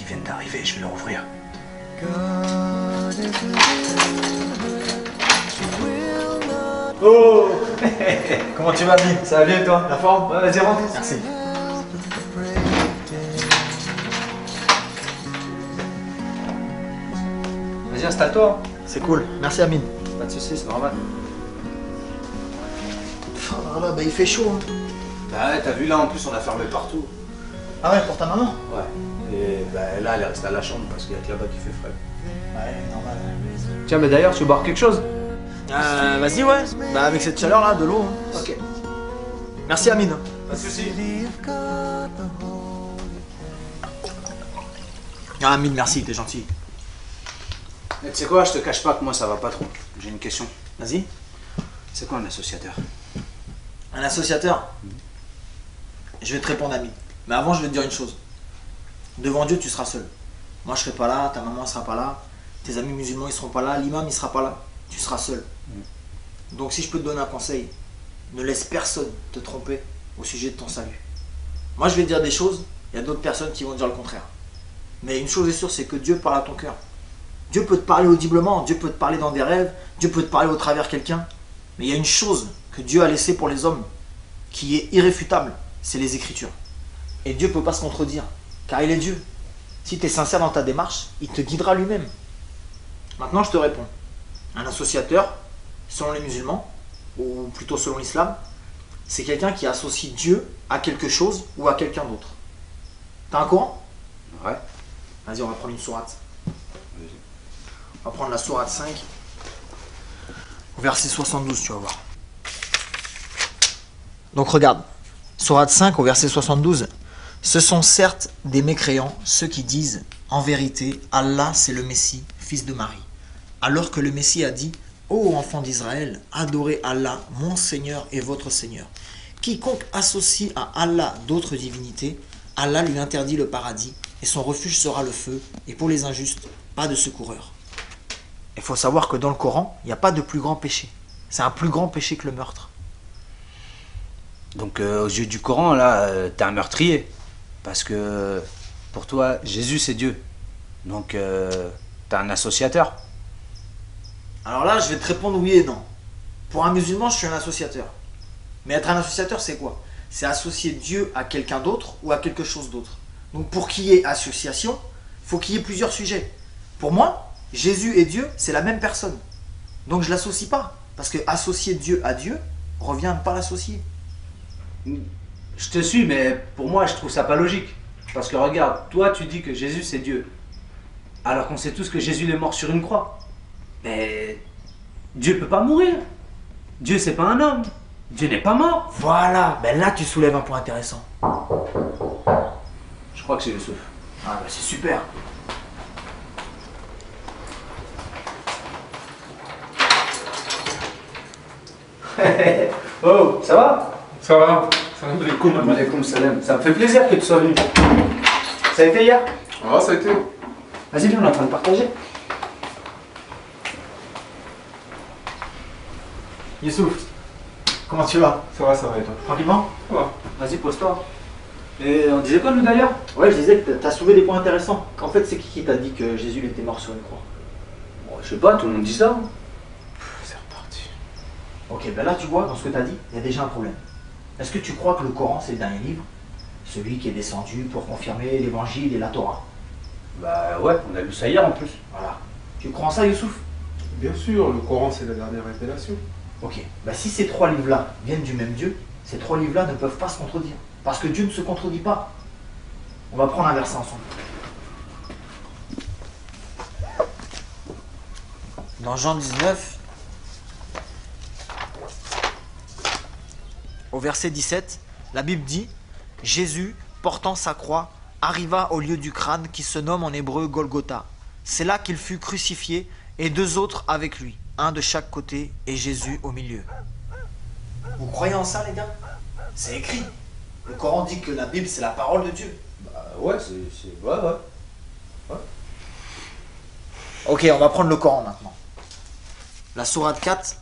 qui viennent d'arriver, je vais leur ouvrir. Oh. Comment tu vas, Bi? Ça va bien, toi? La forme? Ouais, vas-y, rentre. Merci. Vas-y, installe-toi. C'est cool. Merci, Amine. Pas de soucis, c'est normal. Oh là là, bah il fait chaud. Hein. Bah ouais, t'as vu là, en plus, on a fermé partout. Ah ouais, pour ta maman? Ouais. Et bah là, elle est restée à la chambre parce qu'il y a que là-bas qui fait frais. Ouais, normal. Tiens, mais d'ailleurs, tu veux boire quelque chose? Vas-y, ouais. Bah avec cette chaleur là, de l'eau. Hein. Ok. Merci, Amine. Pas de soucis. Ah, Amine, merci, t'es gentil. Mais tu sais quoi, je te cache pas que moi, ça va pas trop. J'ai une question. Vas-y. C'est quoi un associateur? Un associateur? Je vais te répondre, Amine. Mais avant, je vais te dire une chose. Devant Dieu, tu seras seul. Moi, je serai pas là, ta maman ne sera pas là, tes amis musulmans, ils seront pas là, l'imam, il sera pas là. Tu seras seul. Donc, si je peux te donner un conseil, ne laisse personne te tromper au sujet de ton salut. Moi, je vais te dire des choses, il y a d'autres personnes qui vont dire le contraire. Mais une chose est sûre, c'est que Dieu parle à ton cœur. Dieu peut te parler audiblement, Dieu peut te parler dans des rêves, Dieu peut te parler au travers de quelqu'un. Mais il y a une chose que Dieu a laissée pour les hommes, qui est irréfutable, c'est les Écritures. Et Dieu ne peut pas se contredire, car il est Dieu. Si tu es sincère dans ta démarche, il te guidera lui-même. Maintenant, je te réponds. Un associateur, selon les musulmans, ou plutôt selon l'islam, c'est quelqu'un qui associe Dieu à quelque chose ou à quelqu'un d'autre. T'as un Coran? Ouais. Vas-y, on va prendre une sourate. Vas-y. On va prendre la sourate 5, au verset 72, tu vas voir. Donc regarde, sourate 5 au verset 72. Ce sont certes des mécréants, ceux qui disent, en vérité, Allah c'est le Messie, fils de Marie. Alors que le Messie a dit, ô enfants d'Israël, adorez Allah, mon Seigneur et votre Seigneur. Quiconque associe à Allah d'autres divinités, Allah lui interdit le paradis, et son refuge sera le feu, et pour les injustes, pas de secoureur. Il faut savoir que dans le Coran, il n'y a pas de plus grand péché. C'est un plus grand péché que le meurtre. Donc aux yeux du Coran, là, t'es un meurtrier. Parce que pour toi, Jésus c'est Dieu. Donc t'es un associateur. Alors là, je vais te répondre oui et non. Pour un musulman, je suis un associateur. Mais être un associateur, c'est quoi? C'est associer Dieu à quelqu'un d'autre ou à quelque chose d'autre. Donc pour qu'il y ait association, il faut qu'il y ait plusieurs sujets. Pour moi, Jésus et Dieu, c'est la même personne. Donc je ne l'associe pas. Parce que associer Dieu à Dieu revient à ne pas l'associer. Je te suis, mais pour moi, je trouve ça pas logique. Parce que regarde, toi, tu dis que Jésus c'est Dieu. Alors qu'on sait tous que Jésus est mort sur une croix. Mais Dieu peut pas mourir. Dieu c'est pas un homme. Dieu n'est pas mort. Voilà, ben là tu soulèves un point intéressant. Je crois que c'est Youssouf. Ah ben c'est super. Oh, ça va? Ça va? Salam alaikum. Alaykoum salam. Ça me fait plaisir que tu sois venu. Ça a été hier? Ah, ça a été. Vas-y, viens, on est en train de partager. Youssouf, comment tu vas? Ça va et toi? Tranquillement? Ça va. Vas-y, pose-toi. Et on disait quoi, nous, d'ailleurs? Ouais, je disais que t'as soulevé des points intéressants. En fait, c'est qui t'a dit que Jésus il était mort sur une croix? Bon, je sais pas, tout le monde dit ça. C'est reparti. Ok, ben là tu vois, dans ce que t'as dit, il y a déjà un problème. Est-ce que tu crois que le Coran c'est le dernier livre? Celui qui est descendu pour confirmer l'évangile et la Torah? Bah ouais, on a lu ça hier en plus. Voilà. Tu crois en ça, Youssouf? Bien sûr, le Coran c'est la dernière révélation. Ok, bah si ces trois livres-là viennent du même Dieu, ces trois livres-là ne peuvent pas se contredire. Parce que Dieu ne se contredit pas. On va prendre un verset ensemble. Dans Jean 19, au verset 17, la Bible dit « Jésus, portant sa croix, arriva au lieu du crâne qui se nomme en hébreu Golgotha. C'est là qu'il fut crucifié et deux autres avec lui, un de chaque côté et Jésus au milieu. » Vous croyez en ça, les gars? C'est écrit. Le Coran dit que la Bible, c'est la parole de Dieu. Bah ouais, c'est... Ouais. Ok, on va prendre le Coran maintenant. La sourate 4,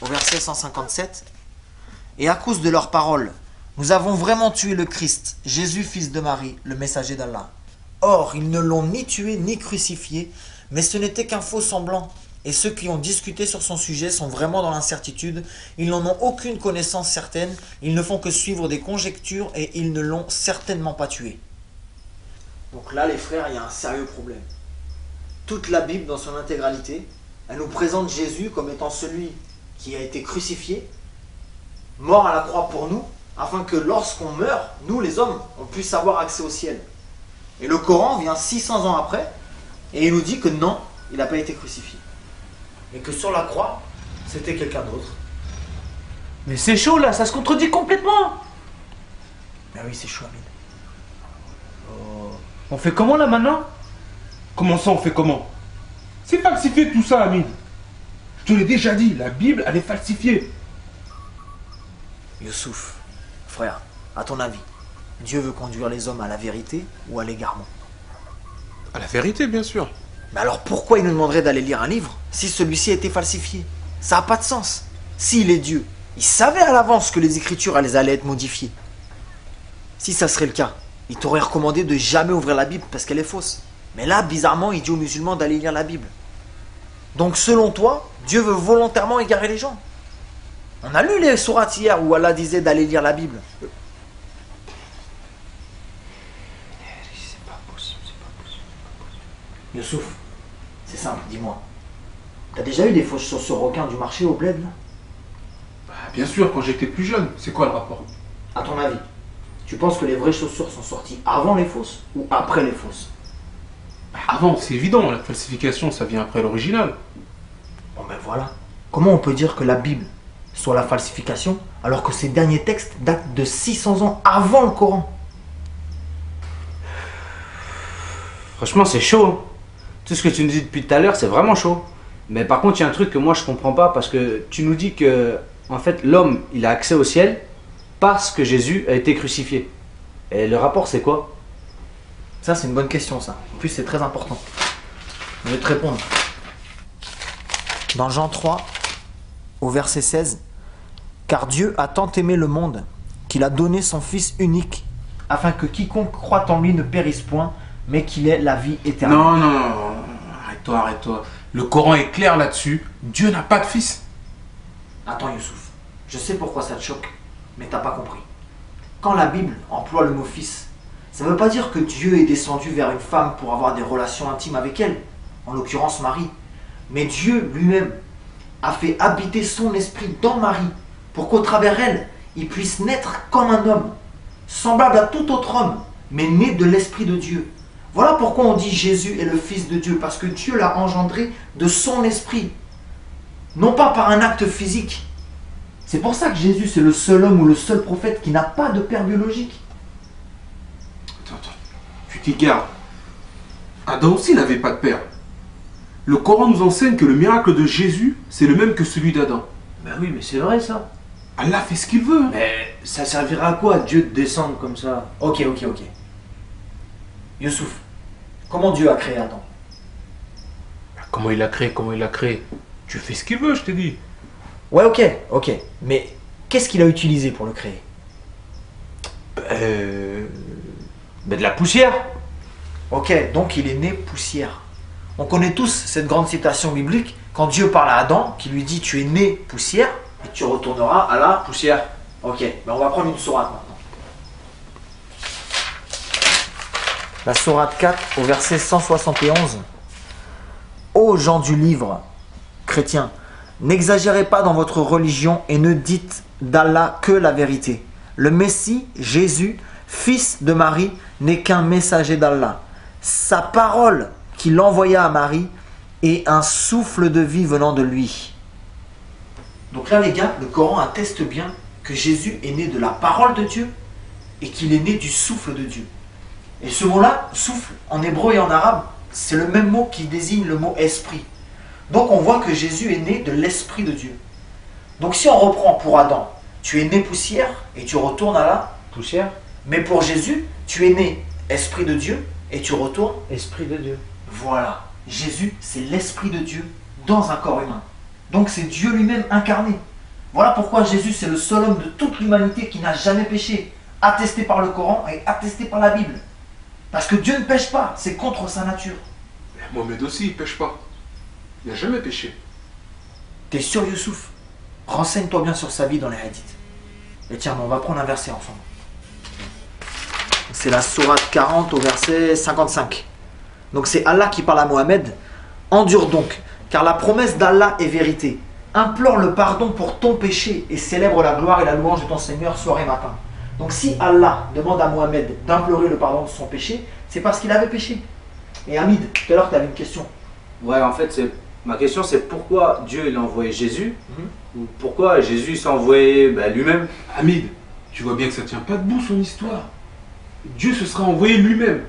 au verset 157. « Et à cause de leurs paroles, nous avons vraiment tué le Christ, Jésus, fils de Marie, le messager d'Allah. Or, ils ne l'ont ni tué ni crucifié, mais ce n'était qu'un faux semblant. Et ceux qui ont discuté sur son sujet sont vraiment dans l'incertitude. Ils n'en ont aucune connaissance certaine. Ils ne font que suivre des conjectures et ils ne l'ont certainement pas tué. Donc là, les frères, il y a un sérieux problème. Toute la Bible, dans son intégralité, elle nous présente Jésus comme étant celui qui a été crucifié, mort à la croix pour nous, afin que lorsqu'on meurt, nous les hommes, on puisse avoir accès au ciel. Et le Coran vient 600 ans après, et il nous dit que non, il n'a pas été crucifié. Et que sur la croix, c'était quelqu'un d'autre. Mais c'est chaud là, ça se contredit complètement. Mais oui, c'est chaud, Amine. On fait comment là maintenant? Comment ça, on fait comment? C'est falsifié tout ça, Amine. Je te l'ai déjà dit, la Bible, elle est falsifiée. Youssouf, frère, à ton avis, Dieu veut conduire les hommes à la vérité ou à l'égarement? À la vérité, bien sûr. Mais alors pourquoi il nous demanderait d'aller lire un livre si celui-ci a été falsifié? Ça n'a pas de sens. S'il est Dieu, il savait à l'avance que les Écritures elles allaient être modifiées. Si ça serait le cas, il t'aurait recommandé de jamais ouvrir la Bible parce qu'elle est fausse. Mais là, bizarrement, il dit aux musulmans d'aller lire la Bible. Donc selon toi, Dieu veut volontairement égarer les gens. On a lu les sourates hier où Allah disait d'aller lire la Bible. C'est pas possible, c'est pas possible. Youssouf, c'est simple, dis-moi. T'as déjà eu des fausses chaussures requins du marché au bled là? Bah, bien sûr, quand j'étais plus jeune. C'est quoi le rapport? À ton avis, tu penses que les vraies chaussures sont sorties avant les fausses ou après les fausses? Bah, avant, c'est évident, la falsification, ça vient après l'original. Bon ben voilà. Comment on peut dire que la Bible soit la falsification alors que ces derniers textes datent de 600 ans avant le Coran? Franchement, c'est chaud. Hein. Tout ce que tu nous dis depuis tout à l'heure, c'est vraiment chaud. Mais par contre, il y a un truc que moi je comprends pas parce que tu nous dis que en fait l'homme il a accès au ciel parce que Jésus a été crucifié. Et le rapport c'est quoi? Ça c'est une bonne question ça. En plus c'est très important. Je vais te répondre. Dans Jean 3, au verset 16, « Car Dieu a tant aimé le monde qu'il a donné son Fils unique, afin que quiconque croit en lui ne périsse point, mais qu'il ait la vie éternelle. » Non, non, non, arrête-toi, arrête-toi. Le Coran est clair là-dessus. Dieu n'a pas de fils. Attends Youssouf, je sais pourquoi ça te choque, mais t'as pas compris. Quand la Bible emploie le mot fils, ça ne veut pas dire que Dieu est descendu vers une femme pour avoir des relations intimes avec elle, en l'occurrence Marie. Mais Dieu lui-même a fait habiter son esprit dans Marie, pour qu'au travers elle, il puisse naître comme un homme, semblable à tout autre homme, mais né de l'esprit de Dieu. Voilà pourquoi on dit Jésus est le Fils de Dieu, parce que Dieu l'a engendré de son esprit, non pas par un acte physique. C'est pour ça que Jésus c'est le seul homme ou le seul prophète qui n'a pas de père biologique. Attends, tu t'égares. Adam aussi n'avait pas de père. Le Coran nous enseigne que le miracle de Jésus, c'est le même que celui d'Adam. Ben oui, mais c'est vrai ça. Allah fait ce qu'il veut. Mais ça servira à quoi Dieu de descendre comme ça? Ok. Youssouf, comment Dieu a créé Adam? Comment il l'a créé? Tu fais ce qu'il veut, je t'ai dit. Ouais, ok. Mais qu'est-ce qu'il a utilisé pour le créer? Ben de la poussière. Ok, donc il est né poussière. On connaît tous cette grande citation biblique quand Dieu parle à Adam, qui lui dit tu es né poussière et tu retourneras à la poussière. Ok, ben on va prendre une sourate maintenant. La sourate 4 au verset 171. Ô gens du livre, chrétiens, n'exagérez pas dans votre religion et ne dites d'Allah que la vérité. Le Messie, Jésus, fils de Marie, n'est qu'un messager d'Allah. Sa parole qu'il envoya à Marie est un souffle de vie venant de lui. Donc là les gars, le Coran atteste bien que Jésus est né de la parole de Dieu et qu'il est né du souffle de Dieu. Et ce mot-là, souffle, en hébreu et en arabe, c'est le même mot qui désigne le mot esprit. Donc on voit que Jésus est né de l'esprit de Dieu. Donc si on reprend pour Adam, tu es né poussière et tu retournes à la Poussière. mais pour Jésus, tu es né esprit de Dieu et tu retournes. Esprit de Dieu. Voilà, Jésus, c'est l'esprit de Dieu dans un corps humain. Donc c'est Dieu lui-même incarné. Voilà pourquoi Jésus, c'est le seul homme de toute l'humanité qui n'a jamais péché, attesté par le Coran et attesté par la Bible. Parce que Dieu ne pêche pas, c'est contre sa nature. Et Mohamed aussi, il pêche pas. Il n'a jamais péché. T'es sûr, Youssouf? Renseigne-toi bien sur sa vie dans les hadiths. Et tiens, on va prendre un verset ensemble. C'est la sourate 40 au verset 55. Donc c'est Allah qui parle à Mohamed. Endure donc, car la promesse d'Allah est vérité. Implore le pardon pour ton péché et célèbre la gloire et la louange de ton Seigneur soir et matin. Donc si Allah demande à Mohamed d'implorer le pardon de son péché, c'est parce qu'il avait péché. Et Hamid, tout à l'heure tu avais une question. Ouais, en fait, ma question c'est pourquoi Dieu il a envoyé Jésus ou pourquoi Jésus s'est envoyé lui-même. Hamid, tu vois bien que ça tient pas debout son histoire. Dieu se sera envoyé lui-même.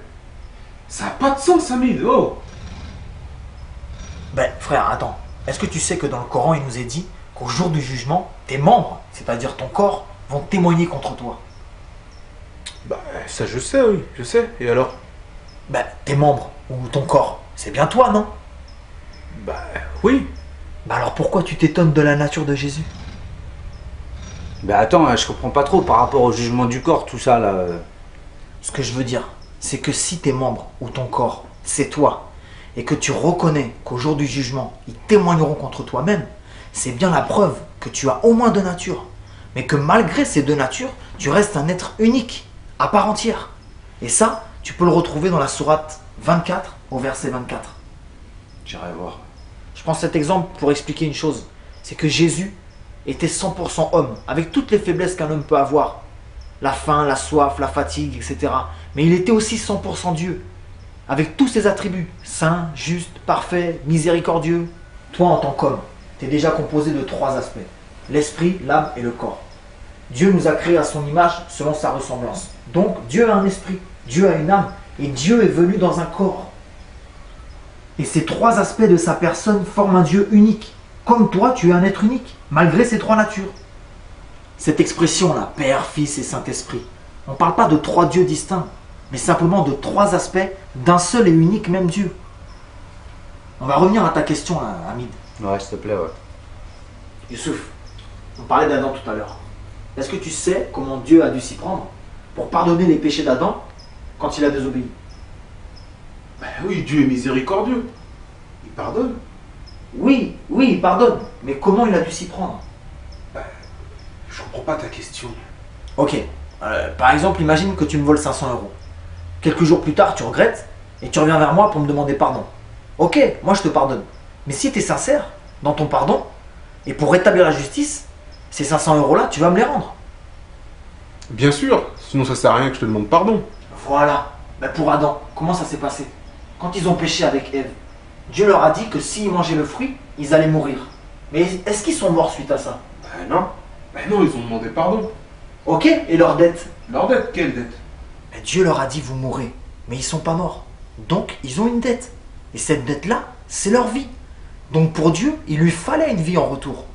Ça n'a pas de sens, Hamid. Oh. Ben frère, attends. Est-ce que tu sais que dans le Coran, il nous est dit qu'au jour du jugement, tes membres, c'est-à-dire ton corps, vont témoigner contre toi? Bah, ça je sais, oui, je sais. Et alors? Ben, tes membres ou ton corps, c'est bien toi, non? Bah, oui. Ben alors pourquoi tu t'étonnes de la nature de Jésus? Ben attends, je comprends pas trop par rapport au jugement du corps, tout ça là. Ce que je veux dire, c'est que si tes membres ou ton corps, c'est toi, et que tu reconnais qu'au jour du jugement, ils témoigneront contre toi-même, c'est bien la preuve que tu as au moins deux natures, mais que malgré ces deux natures, tu restes un être unique, à part entière. Et ça, tu peux le retrouver dans la sourate 24 au verset 24. J'irai voir. Je prends cet exemple pour expliquer une chose, c'est que Jésus était 100% homme, avec toutes les faiblesses qu'un homme peut avoir, la faim, la soif, la fatigue, etc. Mais il était aussi 100% Dieu, avec tous ses attributs, saint, juste, parfait, miséricordieux. Toi, en tant qu'homme, tu es déjà composé de trois aspects, l'esprit, l'âme et le corps. Dieu nous a créés à son image selon sa ressemblance. Donc, Dieu a un esprit, Dieu a une âme, et Dieu est venu dans un corps. Et ces trois aspects de sa personne forment un Dieu unique. Comme toi, tu es un être unique, malgré ces trois natures. Cette expression-là, Père, Fils et Saint-Esprit, on ne parle pas de trois dieux distincts, mais simplement de trois aspects d'un seul et unique même Dieu. On va revenir à ta question, là, Hamid. Ouais, s'il te plaît, ouais. Youssouf, on parlait d'Adam tout à l'heure. Est-ce que tu sais comment Dieu a dû s'y prendre pour pardonner les péchés d'Adam quand il a désobéi? Bah oui, Dieu est miséricordieux. Il pardonne. Oui, il pardonne. Mais comment il a dû s'y prendre? Je comprends pas ta question. Ok. Par exemple, imagine que tu me voles 500 euros. Quelques jours plus tard, tu regrettes et tu reviens vers moi pour me demander pardon. Ok, moi je te pardonne. Mais si tu es sincère dans ton pardon et pour rétablir la justice, ces 500 euros-là, tu vas me les rendre. Bien sûr, sinon ça sert à rien que je te demande pardon. Voilà. Pour Adam, comment ça s'est passé? Quand ils ont péché avec Ève, Dieu leur a dit que s'ils mangeaient le fruit, ils allaient mourir. Mais est-ce qu'ils sont morts suite à ça? Non. Bah non, ils ont demandé pardon. Ok, et leur dette? Leur dette, quelle dette? Dieu leur a dit vous mourrez, mais ils ne sont pas morts. Donc ils ont une dette. Et cette dette-là, c'est leur vie. Donc pour Dieu, il lui fallait une vie en retour.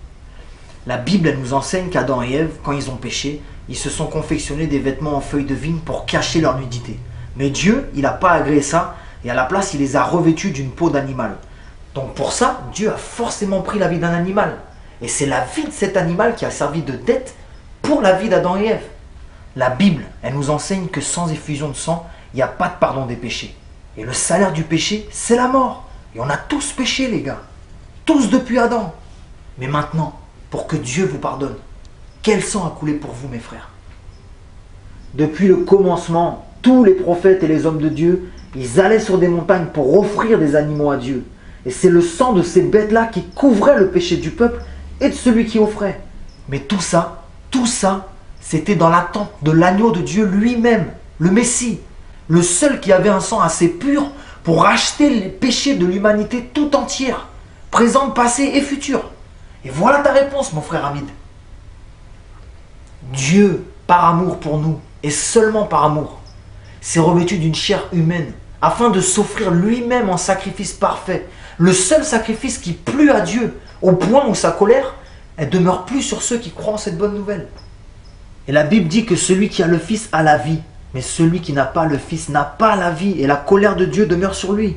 La Bible, elle nous enseigne qu'Adam et Ève, quand ils ont péché, ils se sont confectionnés des vêtements en feuilles de vigne pour cacher leur nudité. Mais Dieu, il n'a pas agréé ça, et à la place, il les a revêtus d'une peau d'animal. Donc pour ça, Dieu a forcément pris la vie d'un animal. Et c'est la vie de cet animal qui a servi de dette pour la vie d'Adam et Ève. La Bible, elle nous enseigne que sans effusion de sang, il n'y a pas de pardon des péchés. Et le salaire du péché, c'est la mort. Et on a tous péché, les gars. Tous depuis Adam. Mais maintenant, pour que Dieu vous pardonne, quel sang a coulé pour vous, mes frères? Depuis le commencement, tous les prophètes et les hommes de Dieu, ils allaient sur des montagnes pour offrir des animaux à Dieu. Et c'est le sang de ces bêtes-là qui couvrait le péché du peuple et de celui qui offrait. Mais tout ça, c'était dans l'attente de l'agneau de Dieu lui-même, le Messie, le seul qui avait un sang assez pur pour racheter les péchés de l'humanité tout entière, présente, passée et future. Et voilà ta réponse, mon frère Hamid. Dieu, par amour pour nous, et seulement par amour, s'est revêtu d'une chair humaine, afin de s'offrir lui-même en sacrifice parfait, le seul sacrifice qui plut à Dieu, au point où sa colère, elle demeure plus sur ceux qui croient en cette bonne nouvelle. Et la Bible dit que celui qui a le Fils a la vie, mais celui qui n'a pas le Fils n'a pas la vie, et la colère de Dieu demeure sur lui.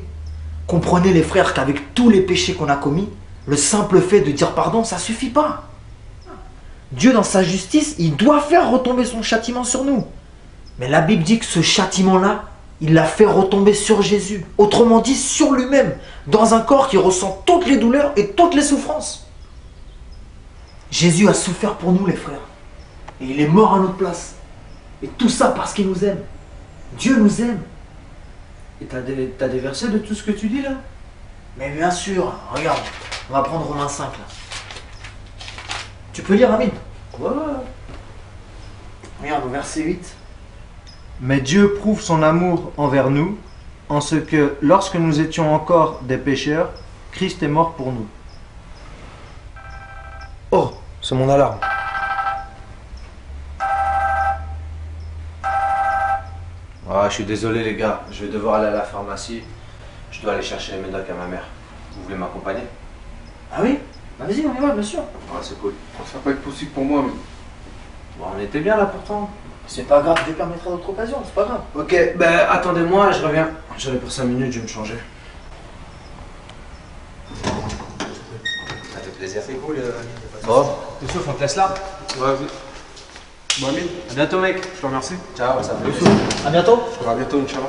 Comprenez les frères qu'avec tous les péchés qu'on a commis, le simple fait de dire pardon, ça ne suffit pas. Dieu dans sa justice, il doit faire retomber son châtiment sur nous. Mais la Bible dit que ce châtiment-là, il l'a fait retomber sur Jésus. Autrement dit, sur lui-même, dans un corps qui ressent toutes les douleurs et toutes les souffrances. Jésus a souffert pour nous, les frères. Et il est mort à notre place. Et tout ça parce qu'il nous aime. Dieu nous aime. Et t'as des versets de tout ce que tu dis là? Mais bien sûr, regarde, on va prendre Romains 5 là. Tu peux lire, Amine? Ouais. Regarde au verset 8. Mais Dieu prouve son amour envers nous, en ce que, lorsque nous étions encore des pécheurs, Christ est mort pour nous. Oh, c'est mon alarme. Ah, je suis désolé les gars, je vais devoir aller à la pharmacie. Je dois aller chercher les médocs à ma mère. Vous voulez m'accompagner? Ah oui? Bah vas-y, on y va, bien sûr. Ouais, c'est cool. Ça va pas être possible pour moi, mais... Bon, on était bien là pourtant. C'est pas grave, Dieu permettra d'autres occasions, c'est pas grave. Ok, ben attendez-moi, je reviens. J'en ai pour 5 minutes, je vais me changer. Ça fait plaisir. C'est cool. Bon, tout sauf, on te laisse là. Vas-y. Bon, Amine, À bientôt mec. je te remercie. Ciao, ça va. À bientôt. À bientôt, Inch'Allah.